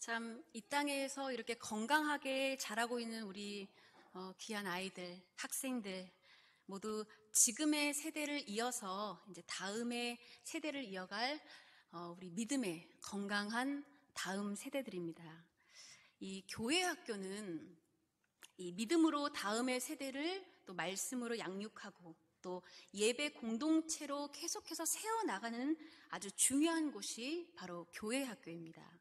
참, 이 땅에서 이렇게 건강하게 자라고 있는 우리 귀한 아이들, 학생들 모두 지금의 세대를 이어서 이제 다음의 세대를 이어갈 우리 믿음의 건강한 다음 세대들입니다. 이 교회 학교는 이 믿음으로 다음의 세대를 또 말씀으로 양육하고 또 예배 공동체로 계속해서 세워나가는 아주 중요한 곳이 바로 교회 학교입니다.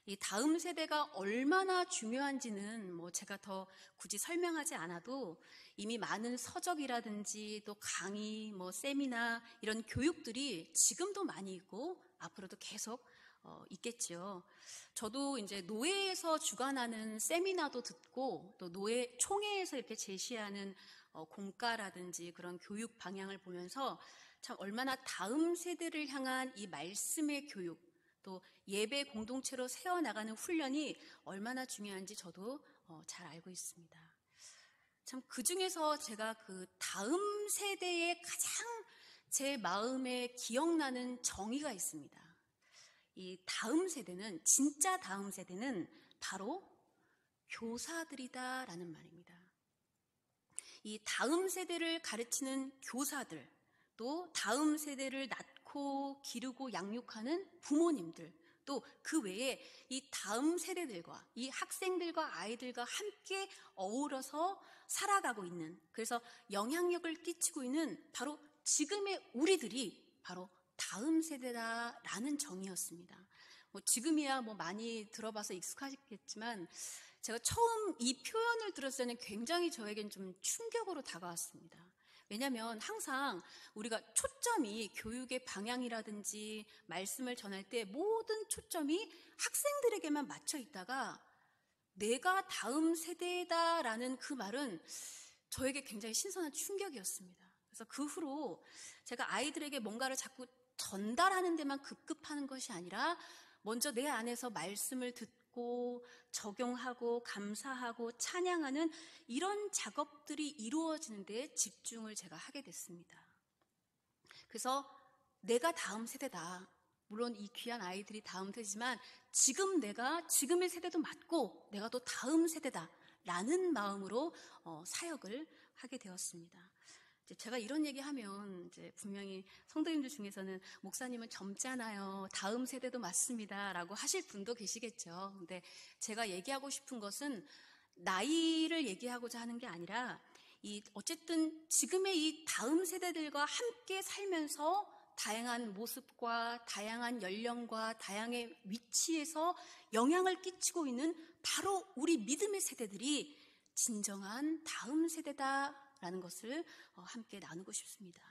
이 다음 세대가 얼마나 중요한지는 제가 더 굳이 설명하지 않아도 이미 많은 서적이라든지 또 강의, 세미나 이런 교육들이 지금도 많이 있고 앞으로도 계속 있겠죠. 저도 이제 노회에서 주관하는 세미나도 듣고 또 노회 총회에서 이렇게 제시하는 공과라든지 그런 교육 방향을 보면서 참 얼마나 다음 세대를 향한 이 말씀의 교육 또 예배 공동체로 세워나가는 훈련이 얼마나 중요한지 저도 잘 알고 있습니다. 참 그 중에서 제가 그 다음 세대에 가장 제 마음에 기억나는 정의가 있습니다. 이 다음 세대는, 진짜 다음 세대는 바로 교사들이다라는 말입니다. 이 다음 세대를 가르치는 교사들, 또 다음 세대를 낳고 기르고 양육하는 부모님들, 또 그 외에 이 다음 세대들과 이 학생들과 아이들과 함께 어우러서 살아가고 있는, 그래서 영향력을 끼치고 있는 바로 지금의 우리들이 바로 다음 세대다라는 정의였습니다. 지금이야 많이 들어봐서 익숙하겠지만 제가 처음 이 표현을 들었을 때는 굉장히 저에겐 좀 충격으로 다가왔습니다. 왜냐하면 항상 우리가 초점이 교육의 방향이라든지 말씀을 전할 때 모든 초점이 학생들에게만 맞춰 있다가 내가 다음 세대다라는 그 말은 저에게 굉장히 신선한 충격이었습니다. 그래서 그 후로 제가 아이들에게 뭔가를 자꾸 전달하는 데만 급급하는 것이 아니라 먼저 내 안에서 말씀을 듣고 적용하고 감사하고 찬양하는 이런 작업들이 이루어지는 데 집중을 제가 하게 됐습니다. 그래서 내가 다음 세대다. 물론 이 귀한 아이들이 다음 세대지만 지금 내가 지금의 세대도 맞고 내가 또 다음 세대다라는 마음으로 사역을 하게 되었습니다. 제가 이런 얘기하면 이제 분명히 성도님들 중에서는 목사님은 젊잖아요. 다음 세대도 맞습니다. 라고 하실 분도 계시겠죠. 근데 제가 얘기하고 싶은 것은 나이를 얘기하고자 하는 게 아니라 어쨌든 지금의 이 다음 세대들과 함께 살면서 다양한 모습과 다양한 연령과 다양한 위치에서 영향을 끼치고 있는 바로 우리 믿음의 세대들이 진정한 다음 세대다라는 것을 함께 나누고 싶습니다.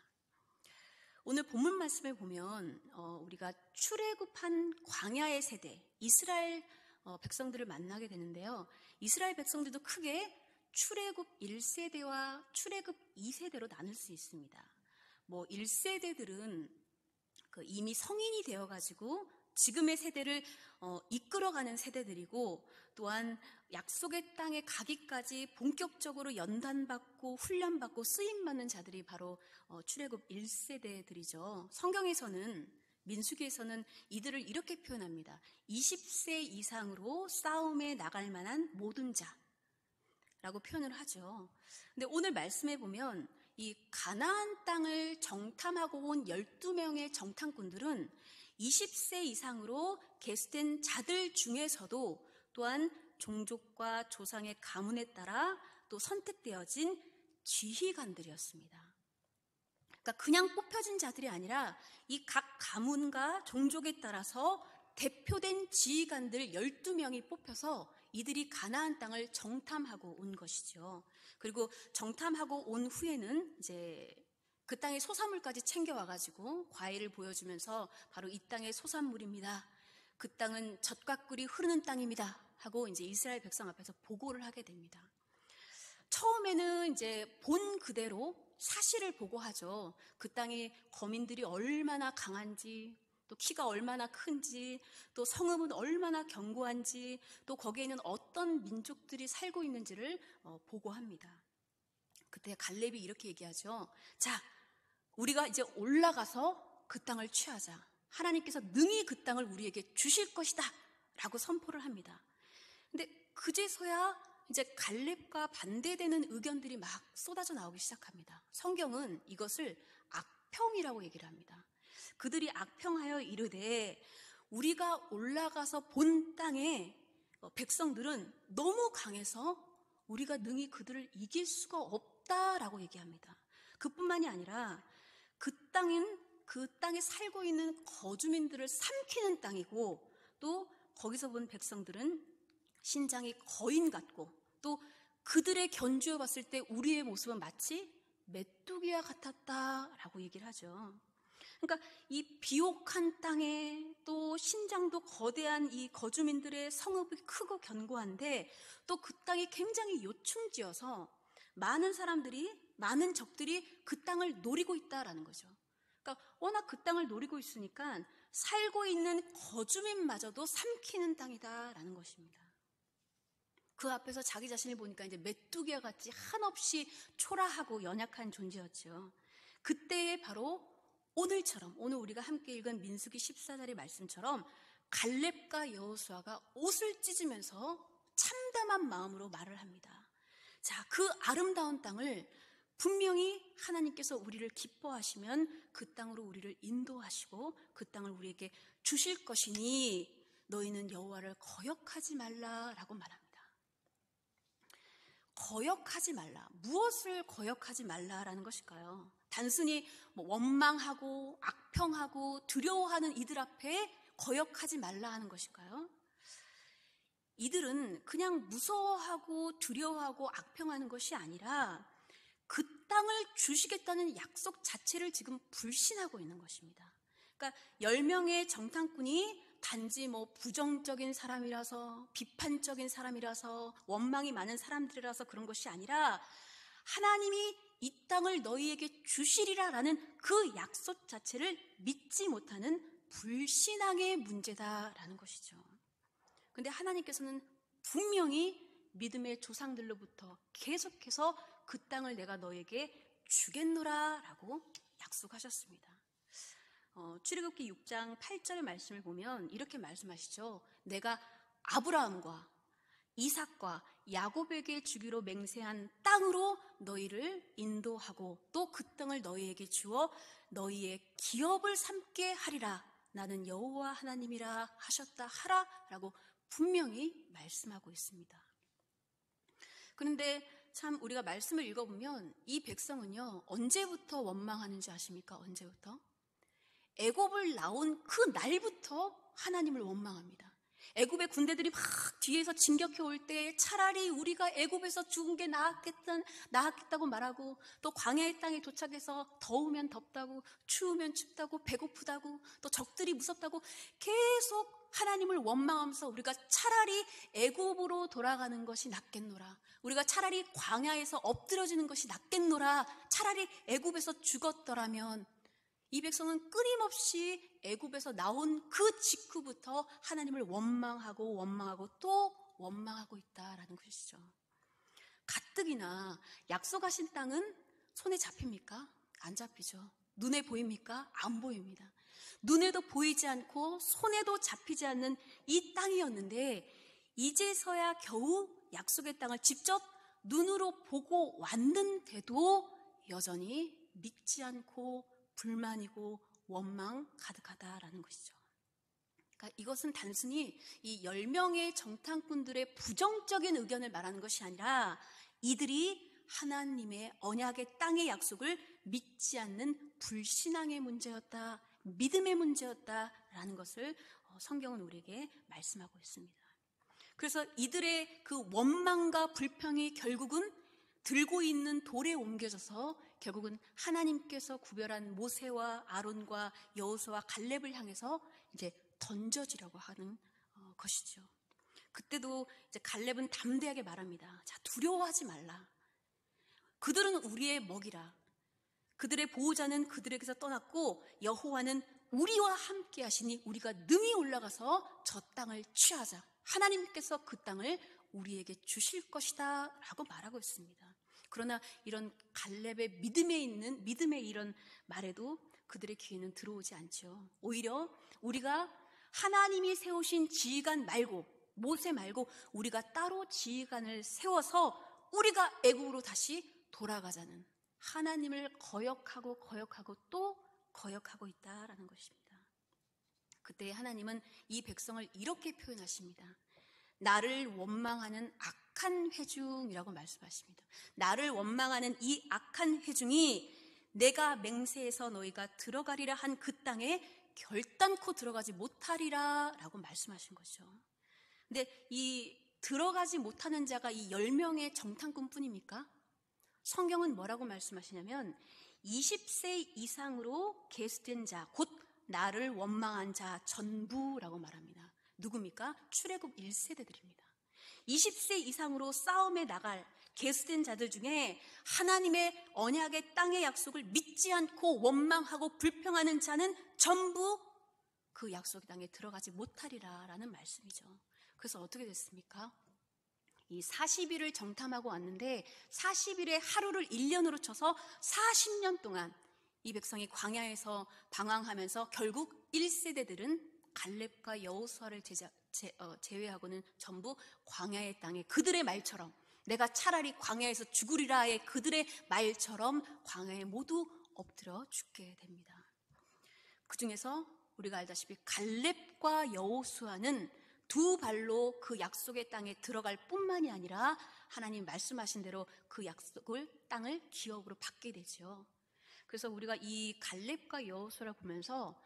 오늘 본문 말씀에 보면 우리가 출애굽한 광야의 세대, 이스라엘 백성들을 만나게 되는데요. 이스라엘 백성들도 크게 출애굽 1세대와 출애굽 2세대로 나눌 수 있습니다. 1세대들은 이미 성인이 되어가지고 지금의 세대를 이끌어가는 세대들이고 또한 약속의 땅에 가기까지 본격적으로 연단받고 훈련받고 쓰임받는 자들이 바로 출애굽 1세대들이죠. 성경에서는 민수기에서는 이들을 이렇게 표현합니다. 20세 이상으로 싸움에 나갈 만한 모든 자라고 표현을 하죠. 근데 오늘 말씀해 보면 이 가나안 땅을 정탐하고 온 12명의 정탐꾼들은 20세 이상으로 계수된 자들 중에서도 또한 종족과 조상의 가문에 따라 또 선택되어진 지휘관들이었습니다. 그러니까 그냥 뽑혀진 자들이 아니라 이 각 가문과 종족에 따라서 대표된 지휘관들 12명이 뽑혀서 이들이 가나안 땅을 정탐하고 온 것이죠. 그리고 정탐하고 온 후에는 이제 그 땅의 소산물까지 챙겨와가지고 과일을 보여주면서 바로 이 땅의 소산물입니다. 그 땅은 젖과 꿀이 흐르는 땅입니다. 하고 이제 이스라엘 백성 앞에서 보고를 하게 됩니다. 처음에는 이제 본 그대로 사실을 보고하죠. 그 땅의 거민들이 얼마나 강한지, 또 키가 얼마나 큰지, 또 성읍은 얼마나 견고한지, 또 거기에는 어떤 민족들이 살고 있는지를 보고합니다. 그때 갈렙이 이렇게 얘기하죠. 자, 우리가 이제 올라가서 그 땅을 취하자. 하나님께서 능히 그 땅을 우리에게 주실 것이다 라고 선포를 합니다. 근데 그제서야 이제 갈렙과 반대되는 의견들이 막 쏟아져 나오기 시작합니다. 성경은 이것을 악평이라고 얘기를 합니다. 그들이 악평하여 이르되 우리가 올라가서 본 땅에 백성들은 너무 강해서 우리가 능히 그들을 이길 수가 없다라고 얘기합니다. 그뿐만이 아니라 그 땅에 살고 있는 거주민들을 삼키는 땅이고, 또 거기서 본 백성들은 신장이 거인 같고, 또 그들의 견주어 봤을 때 우리의 모습은 마치 메뚜기와 같았다라고 얘기를 하죠. 그러니까 이 비옥한 땅에 또 신장도 거대한 이 거주민들의 성읍이 크고 견고한데, 또 그 땅이 굉장히 요충지어서 많은 적들이 그 땅을 노리고 있다라는 거죠. 그러니까 워낙 그 땅을 노리고 있으니까 살고 있는 거주민마저도 삼키는 땅이다라는 것입니다. 그 앞에서 자기 자신을 보니까 이제 메뚜기와 같이 한없이 초라하고 연약한 존재였죠. 그때에 바로 오늘 우리가 함께 읽은 민수기 14절의 말씀처럼 갈렙과 여호수아가 옷을 찢으면서 참담한 마음으로 말을 합니다. 자, 그 아름다운 땅을 분명히 하나님께서 우리를 기뻐하시면 그 땅으로 우리를 인도하시고 그 땅을 우리에게 주실 것이니 너희는 여호와를 거역하지 말라라고 말합니다. 거역하지 말라. 무엇을 거역하지 말라라는 것일까요? 단순히 원망하고 악평하고 두려워하는 이들 앞에 거역하지 말라 하는 것일까요? 이들은 그냥 무서워하고 두려워하고 악평하는 것이 아니라 그 땅을 주시겠다는 약속 자체를 지금 불신하고 있는 것입니다. 그러니까 10명의 정탐꾼이 단지 부정적인 사람이라서, 비판적인 사람이라서, 원망이 많은 사람들이라서 그런 것이 아니라 하나님이 이 땅을 너희에게 주시리라라는 그 약속 자체를 믿지 못하는 불신앙의 문제다라는 것이죠. 그런데 하나님께서는 분명히 믿음의 조상들로부터 계속해서 그 땅을 내가 너에게 주겠노라라고 약속하셨습니다. 출애굽기 6장 8절의 말씀을 보면 이렇게 말씀하시죠. 내가 아브라함과 이삭과 야곱에게 주기로 맹세한 땅으로 너희를 인도하고 또 그 땅을 너희에게 주어 너희의 기업을 삼게 하리라. 나는 여호와 하나님이라 하셨다 하라라고 분명히 말씀하고 있습니다. 그런데 참 우리가 말씀을 읽어보면 이 백성은요, 언제부터 원망하는지 아십니까? 언제부터? 애굽을 나온 그 날부터 하나님을 원망합니다. 애굽의 군대들이 막 뒤에서 진격해 올 때 차라리 우리가 애굽에서 죽은 게 나았겠다고 말하고, 또 광야의 땅에 도착해서 더우면 덥다고, 추우면 춥다고, 배고프다고, 또 적들이 무섭다고 계속 하나님을 원망하면서 우리가 차라리 애굽으로 돌아가는 것이 낫겠노라, 우리가 차라리 광야에서 엎드려지는 것이 낫겠노라, 차라리 애굽에서 죽었더라면, 이 백성은 끊임없이 애굽에서 나온 그 직후부터 하나님을 원망하고 또 원망하고 있다라는 것이죠. 가뜩이나 약속하신 땅은 손에 잡힙니까? 안 잡히죠. 눈에 보입니까? 안 보입니다. 눈에도 보이지 않고 손에도 잡히지 않는 이 땅이었는데 이제서야 겨우 약속의 땅을 직접 눈으로 보고 왔는데도 여전히 믿지 않고 불만이고 원망 가득하다라는 것이죠. 그러니까 이것은 단순히 이 10명의 정탐꾼들의 부정적인 의견을 말하는 것이 아니라 이들이 하나님의 언약의 땅의 약속을 믿지 않는 불신앙의 문제였다, 믿음의 문제였다라는 것을 성경은 우리에게 말씀하고 있습니다. 그래서 이들의 그 원망과 불평이 결국은 들고 있는 돌에 옮겨져서 결국은 하나님께서 구별한 모세와 아론과 여호수아와 갈렙을 향해서 이제 던져지려고 하는 것이죠. 그때도 이제 갈렙은 담대하게 말합니다. 자, 두려워하지 말라. 그들은 우리의 먹이라. 그들의 보호자는 그들에게서 떠났고 여호와는 우리와 함께 하시니 우리가 능히 올라가서 저 땅을 취하자. 하나님께서 그 땅을 우리에게 주실 것이다 라고 말하고 있습니다. 그러나 이런 갈렙의 믿음의 이런 말에도 그들의 귀에는 들어오지 않죠. 오히려 우리가 하나님이 세우신 지휘관 말고, 모세 말고 우리가 따로 지휘관을 세워서 우리가 애굽으로 다시 돌아가자는, 하나님을 거역하고 또 거역하고 있다라는 것입니다. 그때 하나님은 이 백성을 이렇게 표현하십니다. 나를 원망하는 악한 회중이라고 말씀하십니다. 나를 원망하는 이 악한 회중이 내가 맹세해서 너희가 들어가리라 한 그 땅에 결단코 들어가지 못하리라 라고 말씀하신 거죠. 근데 이 들어가지 못하는 자가 이 10명의 정탐꾼 뿐입니까? 성경은 뭐라고 말씀하시냐면 20세 이상으로 계수된 자, 곧 나를 원망한 자 전부라고 말합니다. 누굽니까? 출애굽 1세대들입니다. 20세 이상으로 싸움에 나갈 계수된 자들 중에 하나님의 언약의 땅의 약속을 믿지 않고 원망하고 불평하는 자는 전부 그 약속의 땅에 들어가지 못하리라 라는 말씀이죠. 그래서 어떻게 됐습니까? 이 40일을 정탐하고 왔는데 40일의 하루를 1년으로 쳐서 40년 동안 이 백성이 광야에서 방황하면서 결국 1세대들은 갈렙과 여호수아를 제외하고는 전부 광야의 땅에 그들의 말처럼, 내가 차라리 광야에서 죽으리라의 그들의 말처럼 광야에 모두 엎드려 죽게 됩니다. 그 중에서 우리가 알다시피 갈렙과 여호수아는 두 발로 그 약속의 땅에 들어갈 뿐만이 아니라 하나님 말씀하신 대로 그 약속을 땅을 기업으로 받게 되죠. 그래서 우리가 이 갈렙과 여호수아를 보면서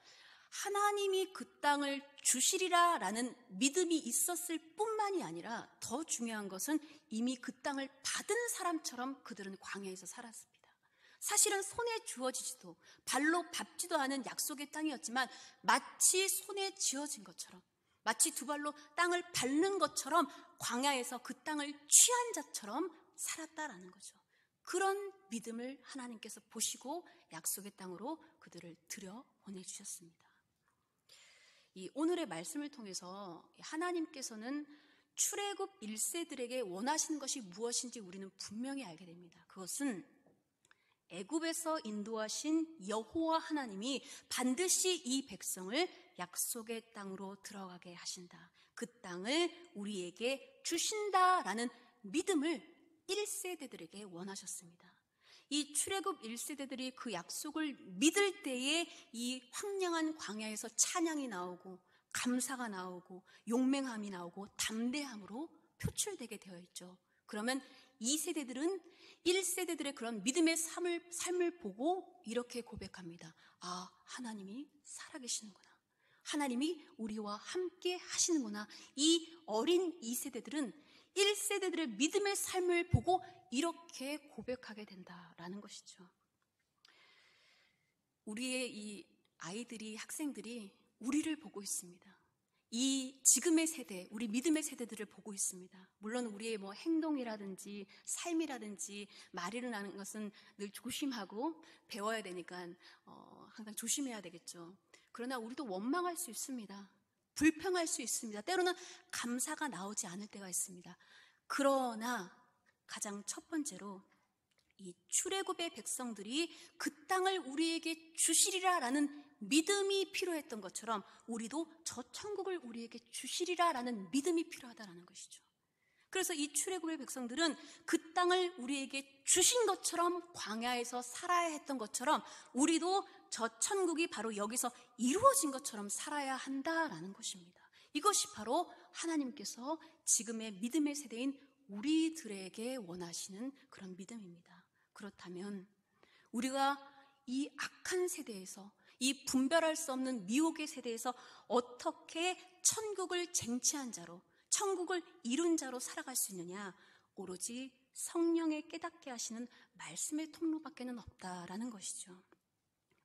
하나님이 그 땅을 주시리라 라는 믿음이 있었을 뿐만이 아니라 더 중요한 것은 이미 그 땅을 받은 사람처럼 그들은 광야에서 살았습니다. 사실은 손에 주어지지도 발로 밟지도 않은 약속의 땅이었지만 마치 손에 쥐어진 것처럼, 마치 두 발로 땅을 밟는 것처럼 광야에서 그 땅을 취한 자처럼 살았다라는 거죠. 그런 믿음을 하나님께서 보시고 약속의 땅으로 그들을 들여 보내주셨습니다. 이 오늘의 말씀을 통해서 하나님께서는 출애굽 1세들에게 원하시는 것이 무엇인지 우리는 분명히 알게 됩니다. 그것은 애굽에서 인도하신 여호와 하나님이 반드시 이 백성을 약속의 땅으로 들어가게 하신다. 그 땅을 우리에게 주신다라는 믿음을 1세대들에게 원하셨습니다. 이 출애굽 1세대들이 그 약속을 믿을 때에 이 황량한 광야에서 찬양이 나오고 감사가 나오고 용맹함이 나오고 담대함으로 표출되게 되어 있죠. 그러면 2세대들은 1세대들의 그런 믿음의 삶을 보고 이렇게 고백합니다. 아, 하나님이 살아계시는구나. 하나님이 우리와 함께 하시는구나. 이 어린 2세대들은 1세대들의 믿음의 삶을 보고 이렇게 고백하게 된다라는 것이죠. 우리의 이 아이들이, 학생들이 우리를 보고 있습니다. 이 지금의 세대, 우리 믿음의 세대들을 보고 있습니다. 물론 우리의 뭐 행동이라든지 삶이라든지 말이 나는 것은 늘 조심하고 배워야 되니까 항상 조심해야 되겠죠. 그러나 우리도 원망할 수 있습니다. 불평할 수 있습니다. 때로는 감사가 나오지 않을 때가 있습니다. 그러나 가장 첫 번째로 이 출애굽의 백성들이 그 땅을 우리에게 주시리라라는 믿음이 필요했던 것처럼 우리도 저 천국을 우리에게 주시리라라는 믿음이 필요하다는 것이죠. 그래서 이 출애굽의 백성들은 그 땅을 우리에게 주신 것처럼 광야에서 살아야 했던 것처럼 우리도 저 천국이 바로 여기서 이루어진 것처럼 살아야 한다라는 것입니다. 이것이 바로 하나님께서 지금의 믿음의 세대인 우리들에게 원하시는 그런 믿음입니다. 그렇다면 우리가 이 악한 세대에서, 이 분별할 수 없는 미혹의 세대에서 어떻게 천국을 쟁취한 자로, 천국을 이룬 자로 살아갈 수 있느냐? 오로지 성령의 깨닫게 하시는 말씀의 통로밖에는 없다라는 것이죠.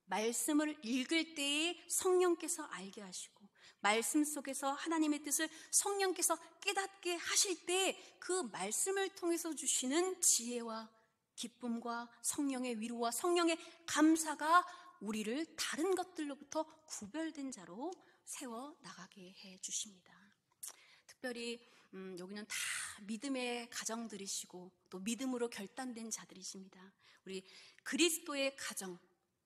말씀을 읽을 때에 성령께서 알게 하시고 말씀 속에서 하나님의 뜻을 성령께서 깨닫게 하실 때 그 말씀을 통해서 주시는 지혜와 기쁨과 성령의 위로와 성령의 감사가 우리를 다른 것들로부터 구별된 자로 세워 나가게 해 주십니다. 특별히 여기는 다 믿음의 가정들이시고 또 믿음으로 결단된 자들이십니다. 우리 그리스도의 가정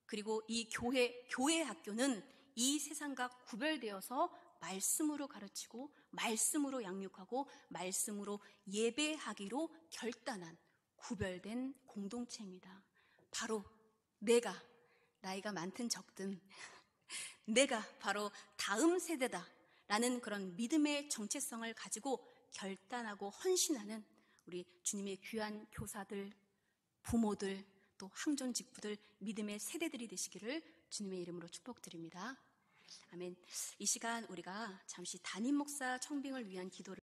그리고 이 교회 학교는 이 세상과 구별되어서 말씀으로 가르치고 말씀으로 양육하고 말씀으로 예배하기로 결단한 구별된 공동체입니다. 바로 내가, 나이가 많든 적든 내가 바로 다음 세대다 라는 그런 믿음의 정체성을 가지고 결단하고 헌신하는 우리 주님의 귀한 교사들, 부모들, 또 항존 직부들, 믿음의 세대들이 되시기를 주님의 이름으로 축복드립니다. 아멘. 이 시간 우리가 잠시 담임 목사 청빙을 위한 기도를